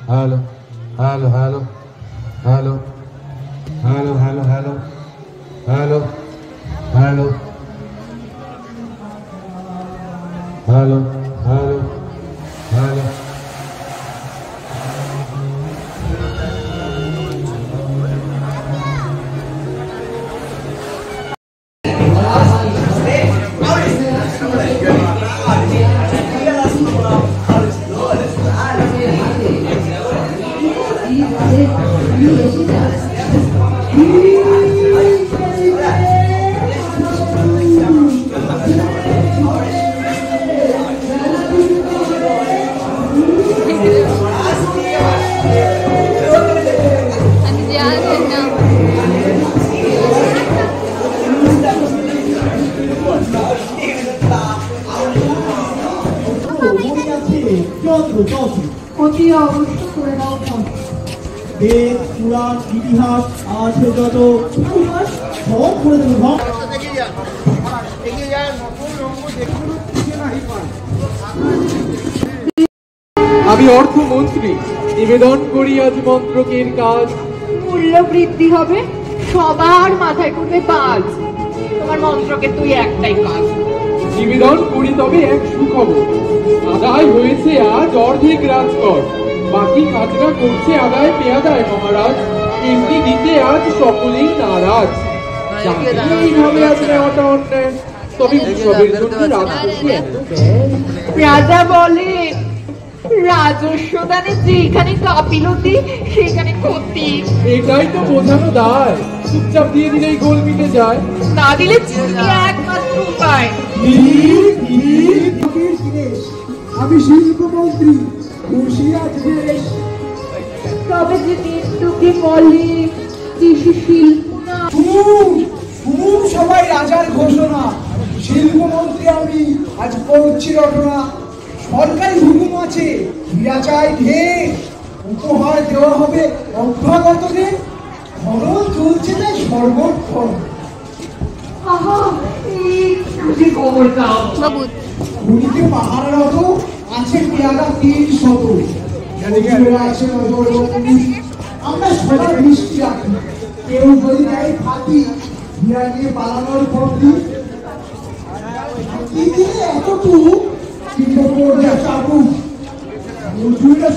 Hello, hello, hello, hello, hello, hello, hello, hello, hello, hello, hello, hello. পুরাণ ইতিহাস আছে যত সব করে দেব। আমি অর্থমন্ত্রী, নিবেদন করি আজ মন্ত্রকের কাজ। মূল্য বৃদ্ধি হবে, সবার মাথায় করবে বাজ। তোমার মন্ত্রকে তুই একটাই কাজ। নিবেদন করি তবে এক সুখবর, আদায় হয়েছে আজ অর্ধেক রাজকর। বাকি কাজটা করছে আদায় পেয়াদায় মহারাজ। এমনি দিতে আজ সকলেই নারাজ। এইভাবে আজ নেওয়াটা অন্যায়, তবে উৎসবের জন্য রাজকোষে এত ব্যয়। রাজা বলেন রাজস্ব দানে যেখানে গাফিলতি সেখানে ক্ষতি। এটাই তো বোঝানো দায়, চুপচাপ দিয়ে দিলেই গোল মিটে যায়। না দিলে চুরি একমাত্র উপায়। আমি শিল্পমন্ত্রী, খুশি আজকে। তবে যে মৃত্যুকে বলে কৃষি শিল্প না। শুনুন সবাই রাজার ঘোষণা, শিল্পমন্ত্রী আমি আজ করছি রটনা। সরকারি হুকুম আছে, হীরা চাই ঢের, উপহার দেওয়া হবে অভ্যাগতদের। খনন চলছে তাই সর্বক্ষণ। খুনিতে পাহাড়রত আছে পেয়াদা ৩০০। আছে নজরবন্দি, আমরা সবার দৃষ্টি রাখি। কেউ যদি নেয় ফাঁকি, হীরা নিয়ে পালানোর বন্দি। এতটুকু কিন্তু চাবুক মজুরিটা